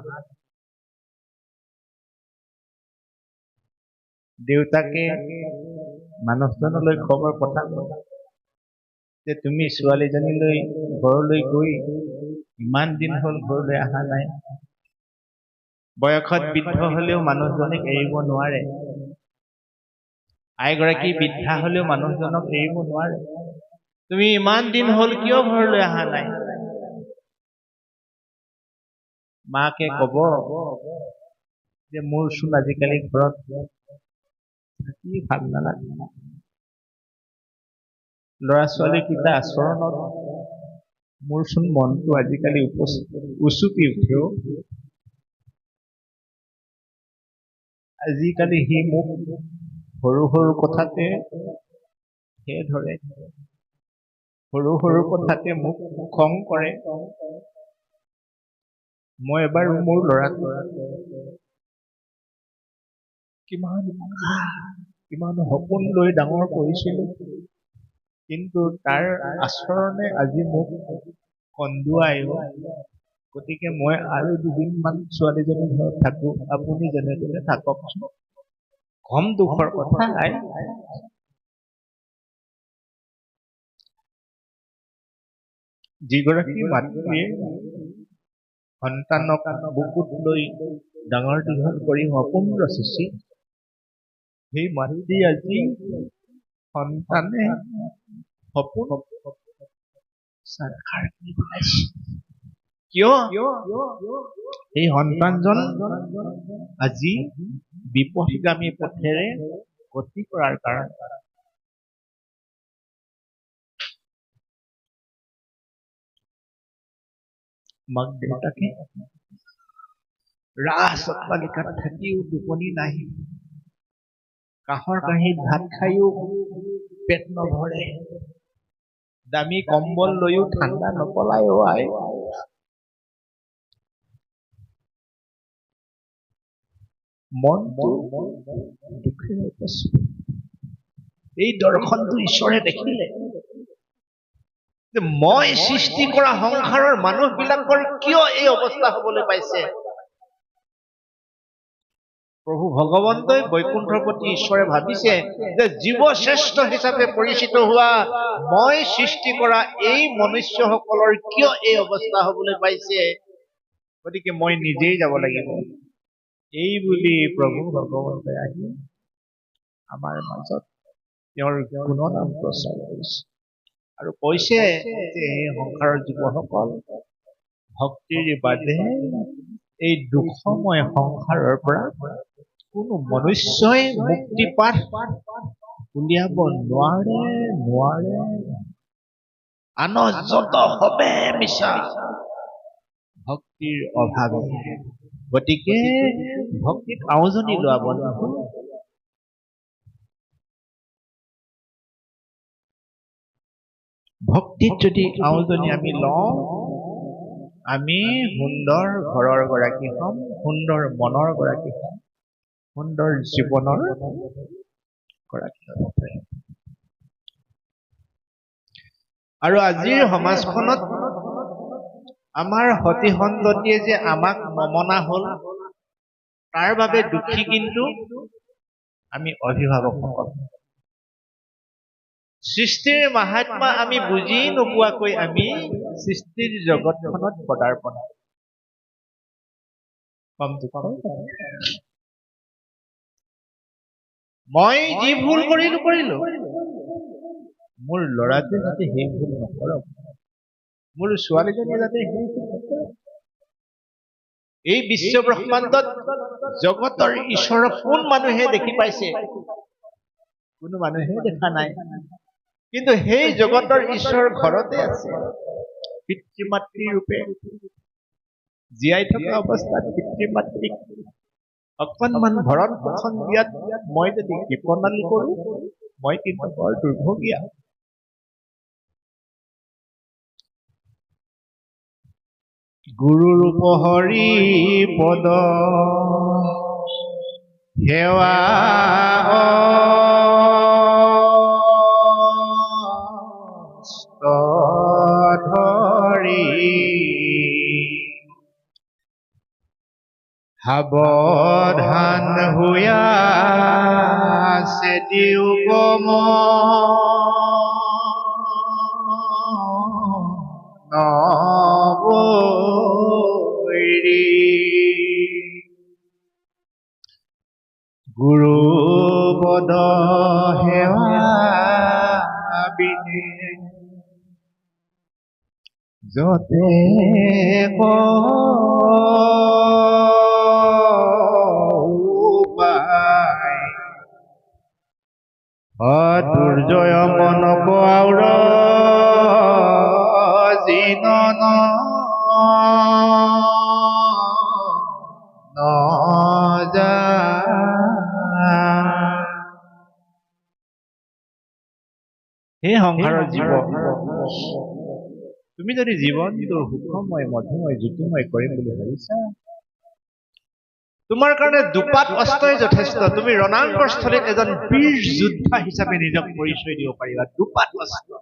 দেউতাকে মানুহজনলৈ খবৰ পঠাব যে তুমি ছোৱালীজনীলৈ ঘৰলৈ গৈ ইমান দিন হ'ল ঘৰলৈ অহা নাই। বয়সত বৃদ্ধ হলেও মানুহজনীক এৰিব নোৱাৰে, আইগৰাকী বৃদ্ধা হলেও মানুহজনক এৰিব নোৱাৰে। তুমি ইমান দিন হ'ল কিয় ঘৰলৈ অহা নাই? মাকে কব যে মোৰচোন আজিকালি ঘৰত থাকি ভাল নালাগে, ল'ৰা ছোৱালী কেইটা আচৰণত মোৰচোন মনটো আজিকালি উচুপি উঠেও। আজিকালি সি মোক সৰু সৰু কথাতে ধৰে, সৰু সৰু কথাতে মোক খং কৰে। মই এবাৰ মোৰ ল'ৰাটো কিমান সপোন লৈ ডাঙৰ কৰিছিলো, কিন্তু তাৰ আচৰণে আজি মোক কন্দুৱাই। গতিকে মই আৰু দুদিনমান ছোৱালীজনী ঘৰত থাকো, আপুনি যেনে তেনে থাককচোন। কম দুখৰ কথা নাই। যিগৰাকী মাতৃয়ে সন্তানক বুকুত লৈ ডাঙৰ দীঘল কৰি সপোন ৰচিছিল, সেই মাতৃ আজি সন্তানে সপোন কিয়? এই সন্তানজন আজি বিপথগামী পথেৰে গতি কৰাৰ কাৰণে। মাক দেউতাকে ৰাস অট্টালিকাত থাকিও টোপনি নাহে, কাঁহৰ কাঁহীত ভাত খাইও পেট নভৰে, দামী কম্বল লৈও ঠাণ্ডা নপলাই। আই মনটো দুখেৰে কৈছো। এই দৰ্শনটো ঈশ্বৰে দেখিলে যে মই সৃষ্টি কৰা সংসাৰৰ মানুহবিলাকৰ কিয় এই অৱস্থা হবলৈ পাইছে। প্ৰভু ভগৱন্তই বৈকুণ্ঠৰ প্ৰতি ঈশ্বৰে ভাবিছে যে জীৱ শ্ৰেষ্ঠ হিচাপে পৰিচিত হোৱা মই সৃষ্টি কৰা এই মনুষ্যসকলৰ কিয় এই অৱস্থা হবলৈ পাইছে, গতিকে মই নিজেই যাব লাগিব। এই বুলি প্ৰভু ভগৱন্তই আহি আমাৰ মাজত তেওঁৰ গুণনাম প্ৰচাৰ কৰিছে আৰু কৈছে যে এই সংসাৰৰ জীৱসকল ভক্তিৰ বাদে এই দুখময় সংসাৰৰ পৰা কোনো মনুষ্যই মুক্তি পাঠ উলিয়াব নোৱাৰে। আনৰ যত হবে মিছা ভক্তিৰ অভাৱে। গতিকে ভক্তিত আওজনি লোৱা বন্ধু। ভক্তিত যদি আওজনি আমি লওঁ, আমি সুন্দৰ ঘৰৰ গৰাকী হ'ম, সুন্দৰ মনৰ গৰাকী হ'ম, সুন্দৰ জীৱনৰ গৰাকী হ'ব পাৰিম। আৰু আজিৰ সমাজখনত আমাৰ সতি সন্ততিয়ে যে আমাক নমনা হ'ল, তাৰ বাবে দুখী কিন্তু আমি অভিভাৱকসকল। সৃষ্টিৰ মাহাত্মা আমি বুজি নোপোৱাকৈ আমি সৃষ্টিৰ জগতখনত পদাৰ্পণ। মই যি ভুল কৰিলো, মোৰ ল'ৰাটোৱে যাতে সেই ভুল নকৰক, মোৰ ছোৱালীজনীয়ে যাতে সেই ভুল নকৰক। এই বিশ্ব ব্ৰহ্মাণ্ডত জগতৰ ঈশ্বৰৰ কোন মানুহে দেখি পাইছে কোনো মানুহে দেখা নাই কিন্তু সেই জগতৰ ঈশ্বৰ ঘৰতে আছে পিতৃ মাতৃ ৰূপে জীয়াই থকা অৱস্থাত পিতৃ মাতৃক অকণমান ভৰণ পোষণ দিয়াত মই যদি কৃপণালি কৰোঁ মই কিন্তু বৰ দুৰ্ভগীয়া গুৰু ৰূপ হৰি পদ সেৱা ধৰি সাৱধান হৈয়া আছে দিওগম নবৈৰী গুৰু পদ সেৱা বিনে যতে দুৰ্জয় মন আউৰ জিনন হে সংসাৰৰ জীৱ তুমি যদি জীৱনটো সুখময় মধুময় জ্যোতিময় কৰিম বুলি ভাবিছা তোমাৰ কাৰণে দুপাত অস্ত্ৰই যথেষ্ট তুমি ৰণাঙ্গস্থলীত এজন বীৰ যোদ্ধা হিচাপে নিজক পৰিচয় দিব পাৰিবা দুপাত অস্ত্ৰ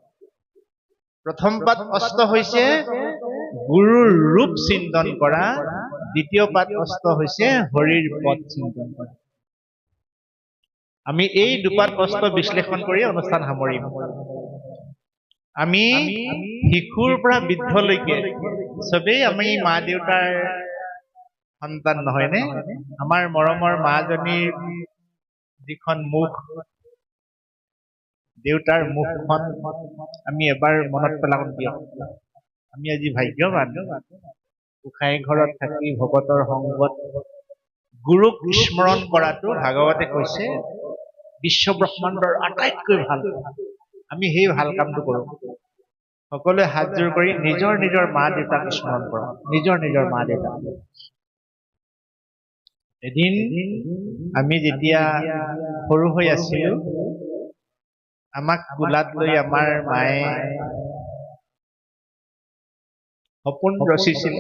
প্ৰথম পাত অস্ত্ৰ হৈছে গুৰুৰ ৰূপ চিন্তন কৰা দ্বিতীয় পাত অস্ত্ৰ হৈছে হৰিৰ পদ চিন্তন কৰা আমি এই দুপাত অস্ত্ৰ বিশ্লেষণ কৰি অনুষ্ঠান সামৰিম আমি শিশুৰ পৰা বৃদ্ধলৈকে সবেই আমি মা দেউতাৰ সন্তান নহয়নে আমাৰ মৰমৰ মাজনীৰ যিখন মুখ দেউতাৰ মুখখন আমি এবাৰ মনত পেলাম দিয়ক আমি আজি ভাগ্যৱান গোসাঁই ঘৰত থাকি ভকতৰ সংগত গুৰুক স্মৰণ কৰাটো ভাগৱতে কৈছে বিশ্ব ব্ৰহ্মাণ্ডৰ আটাইতকৈ ভাল আমি সেই ভাল কামটো কৰোঁ সকলোৱে হাত জোৰ কৰি নিজৰ নিজৰ মা দেউতাক স্মৰণ কৰক নিজৰ নিজৰ মা দেউতাক এদিন আমি যেতিয়া সৰু হৈ আছিলো আমাক কোলাত লৈ আমাৰ মায়ে সপোন ৰচিছিল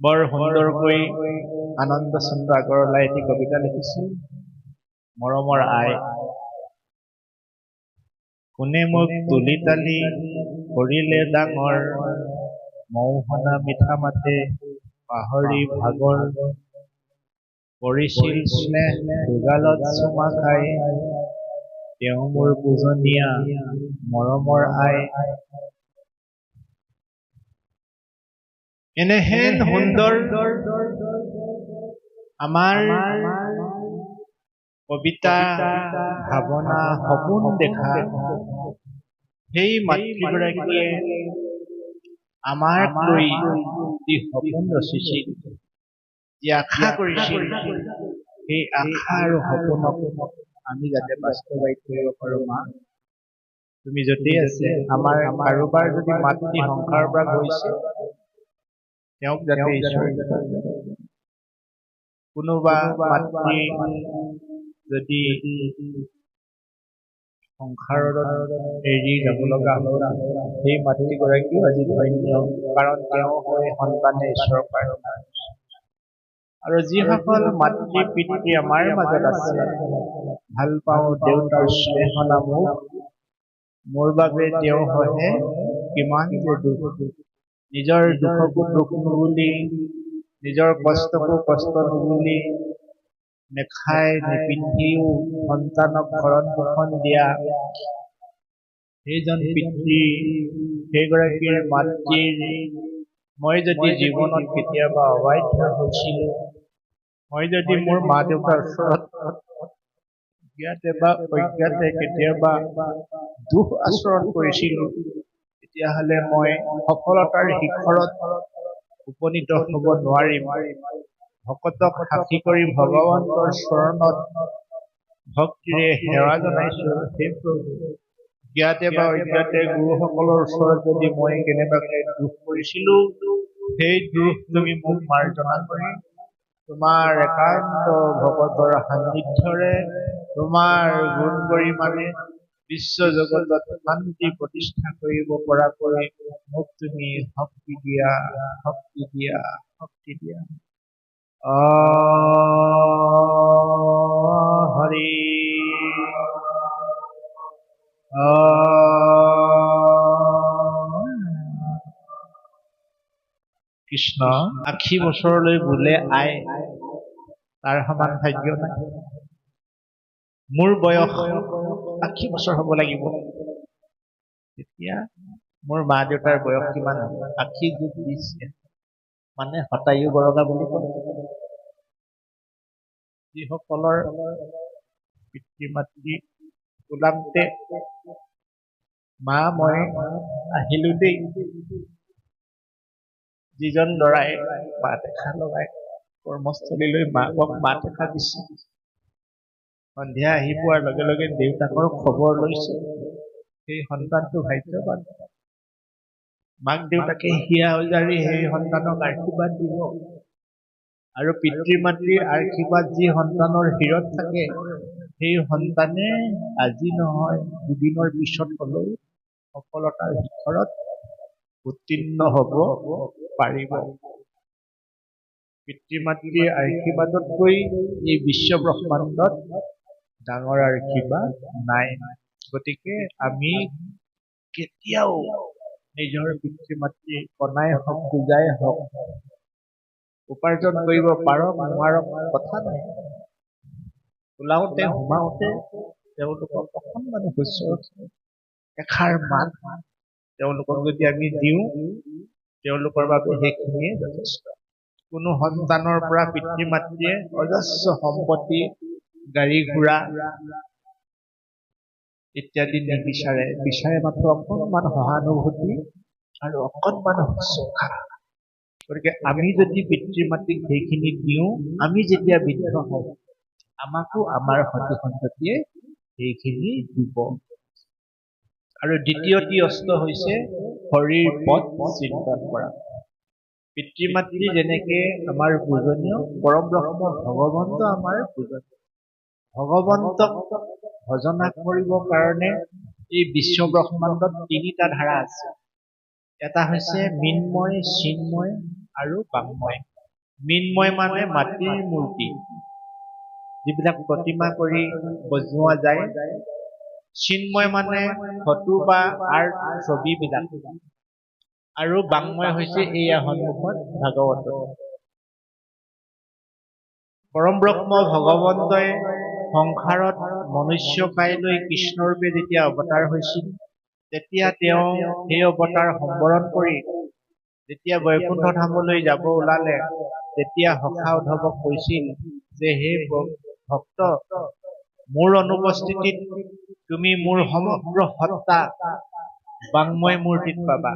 বৰ সুন্দৰকৈ আনন্দ চন্দ্ৰ আগৰৱালাই এটি কবিতা লিখিছিল মৰমৰ আই কোনে মোক তুলি তালি কৰিলে ডাঙৰ মৌহনা মিঠা মাতে পাহৰি ভাগৰ কৰিছিল স্নেহ দুগালত চুমা খাই তেওঁ মোৰ পূজনীয়া মৰমৰ আই এনেহেন সুন্দৰ আমাৰ কবিতা ভাৱনা সপোন দেখা সেই মাতৃগৰাকীয়ে আমাক লৈ যি সপোন ৰচিছিল যি আশা কৰিছিল সেই আশা আৰু সপোনক আমি যাতে বাস্তৱায়িত কৰিব পাৰোঁ মা তুমি য'তেই আছে আমাৰ কাৰোবাৰ যদি মাতৃ সংসাৰৰ পৰা গৈছে তেওঁক যাতে ঈশ্বৰে কোনোবা মাতৃ যদি সংসাৰত এৰি যাব লগা হ'ল সেই মাতৃগৰাকীও আজি ধন্য কাৰণ তেওঁ হৈ সন্তানে ঈশ্বৰক প্ৰাৰ্থনা আৰু যিসকল মাতৃ পিতৃ আমাৰ মাজত আছে ভাল পাওঁ দেউতাৰ স্নেহনা মুখ মোৰ বাবে তেওঁ হয়ে কিমান যে দুখ নিজৰ দুখকো দুখ নুবুলি নিজৰ কষ্টকো কষ্ট নুবুলি নেখাই নিপিন্ধিও সন্তানক ভৰণ পোষণ দিয়া সেইজন পিতৃ সেইগৰাকীৰ মাতৃৰ মই যদি জীৱনত কেতিয়াবা অবাধ্য হৈছিলোঁ মই যদি মোৰ মা দেউতাৰ ওচৰত জ্ঞাতে বা অজ্ঞাতে কেতিয়াবা দুখ আচৰণ কৰিছিলোঁ তেতিয়াহ'লে মই সফলতাৰ শিখৰত উপনীত হ'ব নোৱাৰিম ভকতক সাক্ষী কৰি ভগৱন্তৰ চৰণত ভক্তিৰে সেৱা জনাইছো। হে প্ৰভু, জ্ঞাতে বা অজ্ঞাতে গুৰুসকলৰ ওচৰত যদি মই কেনেবাকৈ দুখ কৰিছিলো, সেই দুখ তুমি মোক মাৰ্জনা কৰি তোমাৰ একান্ত ভকতৰ সান্নিধ্যৰে তোমাৰ গুণ গৰিমাৰে বিশ্ব জগতত শান্তি প্ৰতিষ্ঠা কৰিব পৰাকৈ মোক তুমি শক্তি দিয়া, শক্তি দিয়া, শক্তি দিয়া। হৰি কৃষ্ণ ৮০ বছৰলৈ বোলে আই, তাৰ সমান ভাগ্য নাই। মোৰ বয়স ৮০ বছৰ হ'ব লাগিব। তেতিয়া মোৰ মা দেউতাৰ বয়স কিমান হ'ব? ৮০ যোগ ২০ মানে ২৭ বৰগা বুলি কয়। যিসকলৰ পিতৃ মাতৃ ওলামতে মা মই আহিলো দেই, যিজন ল'ৰাই মাত এষাৰ লগাই কৰ্মস্থলীলৈ মাকক মাত এষাৰ দিছে, সন্ধিয়া আহি পোৱাৰ লগে লগে দেউতাকৰ খবৰ লৈছে, সেই সন্তানটো ভাগ্যৱান। মাক দেউতাকে হিয়া উজাৰি সেই সন্তানক আশীৰ্বাদ দিব, আৰু পিতৃ মাতৃৰ আশীৰ্বাদ যি সন্তানৰ শিৰত থাকে, সেই সন্তানে আজি নহয় দুদিনৰ পিছত হ'লেও সফলতাৰ শিখৰত উত্তীৰ্ণ হ'ব পাৰিব। পিতৃ মাতৃৰ আশীৰ্বাদতকৈ এই বিশ্ব ব্ৰহ্মাণ্ডত ডাঙৰ আশীৰ্বাদ নাই। গতিকে আমি কেতিয়াও নিজৰ পিতৃ মাতৃ কণাই হওক পূজাই হওক উপাৰ্জন কৰিব পাৰক নোৱাৰক কথা নাই, ওলাওঁতে সোমাওঁতে তেওঁলোকক অকণমান শুশ্ৰূষা এষাৰ মাত তেওঁলোকক যদি আমি দিওঁ, তেওঁলোকৰ বাবে সেইখিনিয়ে যথেষ্ট। কোনো সন্তানৰ পৰা পিতৃ মাতৃয়ে অজস্ৰ সম্পত্তি, গাড়ী ঘোঁৰা ইত্যাদি নিবিচাৰে, বিচাৰে মাত্ৰ অকণমান সহানুভূতি আৰু অকণমান শুশ্ৰূষা। গতিকে আমি যদি পিতৃ মাতৃক সেইখিনি দিওঁ, আমি যেতিয়া বৃদ্ধ হওঁ আমাকো আমাৰ সতি সন্ততিয়ে সেইখিনি দিব। আৰু দ্বিতীয়টি অস্ত্ৰ হৈছে হৰিৰ পদ চিন্তন কৰা। পিতৃ মাতৃ যেনেকে আমাৰ পূজনীয়, পৰম ব্ৰহ্ম ভগৱন্ত আমাৰ পূজনীয়। ভগৱন্তক ভজনা কৰিবৰ কাৰণে এই বিশ্ব ব্ৰহ্মাণ্ডত তিনিটা ধাৰা আছে। এটা হৈছে মৃন্ময়, চিন্ময় আৰু বাংময়। মৃন্ময় মানে মাটিৰ মূৰ্তি, যিবিলাক প্ৰতিমা কৰি বজোৱা যায়। চিন্ময় মানে ফটো বা আৰ্ট ছবিবিলাক, আৰু বাংময় হৈছে এয়া সন্মুখত ভাগৱত। পৰম ব্ৰহ্ম ভগৱন্তই সংসাৰত মনুষ্য কাইলৈ কৃষ্ণৰূপে যেতিয়া অৱতাৰ হৈছিল, তেতিয়া তেওঁ সেই অৱতাৰ সম্বৰণ কৰি যেতিয়া বৈকুণ্ঠ ধামলৈ যাব ওলালে, তেতিয়া সখা উদ্ধৱক কৈছিল যে হে ভক্ত, মোৰ অনুপস্থিতিত তুমি মোৰ সমগ্ৰ সত্তা বাংময় মূৰ্তিত পাবা,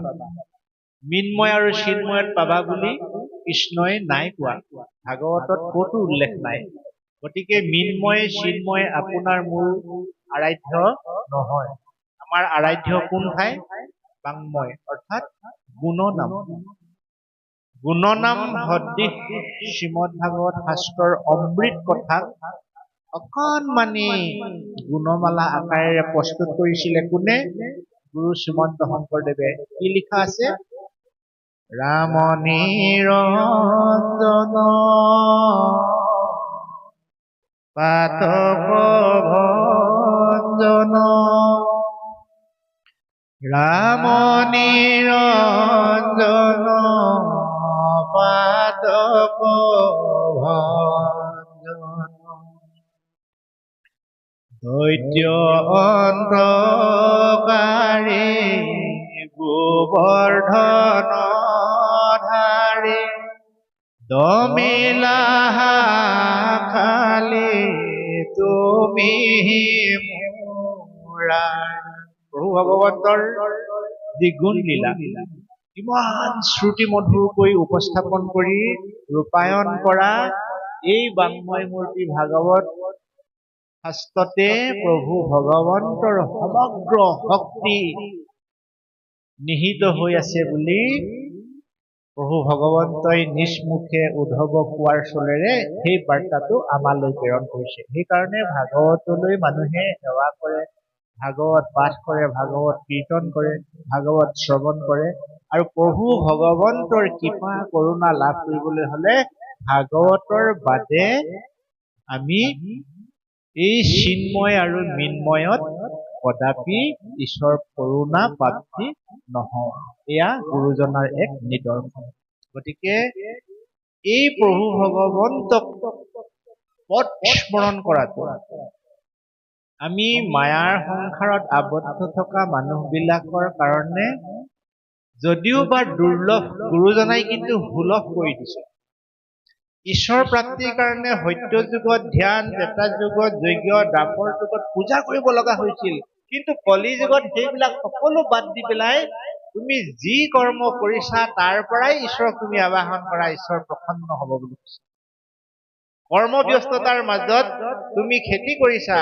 মৃন্ময় আৰু চিন্ময়ত পাবা বুলি কৃষ্ণই নাই কোৱা, ভাগৱতত ক'তো উল্লেখ নাই। গতিকে মৃন্ময় চিন্ময় আপোনাৰ মোৰ আৰাধ্য নহয়। আমাৰ আৰাধ্য কোন ঠাই? বাংময়, অৰ্থাৎ গুণনাম। গুণনাম সদৃশ শ্ৰীমদ ভাগৱত শাস্ত্ৰৰ অমৃত কথাক অকণমানি গুণমালা আকাৰেৰে প্ৰস্তুত কৰিছিলে কোনে? গুৰু শ্ৰীমন্ত শংকৰদেৱে। কি লিখা আছে? ৰাম নিৰঞ্জন পাতক ভঞ্জন, ৰাম নিৰঞ্জন পাতক ভঞ্জন, দৈত্য অন্ধকাৰী গোবৰ্ধন ধাৰী, দমিলা খালি তুমি মোৰা। প্ৰভু ভগৱন্তৰ যি গুণ লীলা, ইমান শ্ৰুতি মধুৰকৈ উপস্থাপন কৰি ৰূপায়ণ কৰা এই বাংময় মূৰ্তি ভাগৱত শাস্ত্ৰতে প্ৰভু ভগৱন্তৰ সমগ্ৰ শক্তি নিহিত হৈ আছে বুলি প্ৰভু ভগৱন্তই নিজ মুখে উদ্ধৱ কোৱাৰ চলেৰে সেই বাৰ্তাটো আমালৈ প্ৰেৰণ কৰিছে। সেইকাৰণে ভাগৱতলৈ মানুহে সেৱা কৰে, ভাগৱত পাঠ কৰে, ভাগৱত কীৰ্তন কৰে, ভাগৱত শ্ৰৱণ কৰে। আৰু প্ৰভু ভগৱন্তৰ কৃপা কৰুণা লাভ কৰিবলৈ হলে ভাগৱতৰ বাদে আমি এই চিন্ময় আৰু মৃন্ময়ত কদাপি ঈশ্বৰ কৰুণা প্ৰাপ্তি নহওঁ। এয়া গুৰুজনাৰ এক নিদৰ্শন। গতিকে এই প্ৰভু ভগৱন্তক পদ স্মৰণ কৰাটো, আমি মায়াৰ সংসাৰত আবদ্ধ থকা মানুহবিলাকৰ কাৰণে যদিও বা দুৰ্লভ, গুৰুজনাই কিন্তু সুলভ কৰি দিছে। ঈশ্বৰ প্ৰাপ্তিৰ কাৰণে সত্য যুগত ধ্যান, ত্ৰেতা যুগত যজ্ঞ, দ্বাপৰ যুগত পূজা কৰিব লগা হৈছিল। কিন্তু কলি যুগত সেইবিলাক সকলো বাদ দি পেলাই তুমি যি কৰ্ম কৰিছা তাৰ পৰাই ঈশ্বৰক তুমি আবাহন কৰা, ঈশ্বৰ প্ৰসন্ন হব বুলি কৈছে। কৰ্মব্যস্ততাৰ মাজত তুমি খেতি কৰিছা,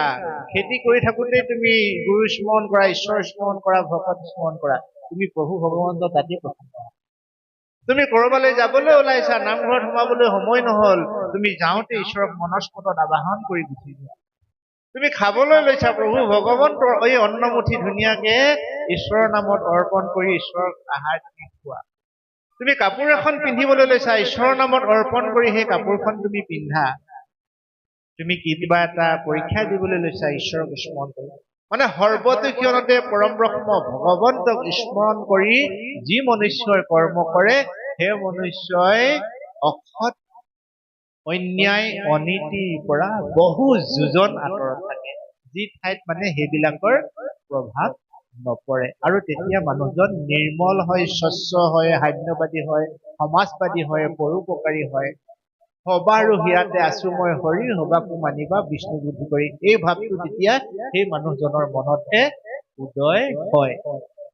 খেতি কৰি থাকোতে তুমি গুৰু স্মৰণ কৰা, ঈশ্বৰ স্মৰণ কৰা, ভকত স্মৰণ কৰা, তুমি প্ৰভু ভগৱন্ত তাতে প্ৰসন্ন। তুমি কৰবালৈ যাবলৈ ওলাইছা, নামঘৰত সোমাবলৈ সময় নহল, তুমি যাওঁতে ঈশ্বৰক মনস্পতত আবাহন কৰি গুচি যোৱা। তুমি খাবলৈ লৈছা, প্ৰভু ভগৱন্তৰ এই অন্নমুঠি ধুনীয়াকে ঈশ্বৰৰ নামত অৰ্পণ কৰি ঈশ্বৰক আহাৰ তুমি খোৱা। তুমি কাপোৰ এখন পিন্ধিবলৈ লৈছা, ঈশ্বৰৰ নামত অৰ্পণ কৰি সেই কাপোৰখন তুমি পিন্ধা। তুমি কিবা এটা পৰীক্ষা দিবলৈ লৈছা, ঈশ্বৰক স্মৰণ কৰি। মানে সৰ্বতো ক্ষণতে পৰম ব্ৰহ্ম ভগৱন্তক স্মৰণ কৰি যি মনুষ্যই কৰ্ম কৰে, সেই মনুষ্যই অসৎ অন্যায় অনীতিৰ পৰা বহু যোজন আঁতৰত থাকে, যি ঠাইত মানে সেইবিলাকৰ প্ৰভাৱ নপৰে। আৰু তেতিয়া মানুহজন নিৰ্মল হয়, স্বচ্ছ হয়, সাম্যবাদী হয়, সমাজবাদী হয়, পৰোপকাৰী হয়। সবা আৰু হিয়াতে আছো মই হৰি, সবাকো মানিবা বিষ্ণু বুদ্ধি কৰি, এই ভাৱটো তেতিয়া সেই মানুহজনৰ মনতহে উদয় হয়।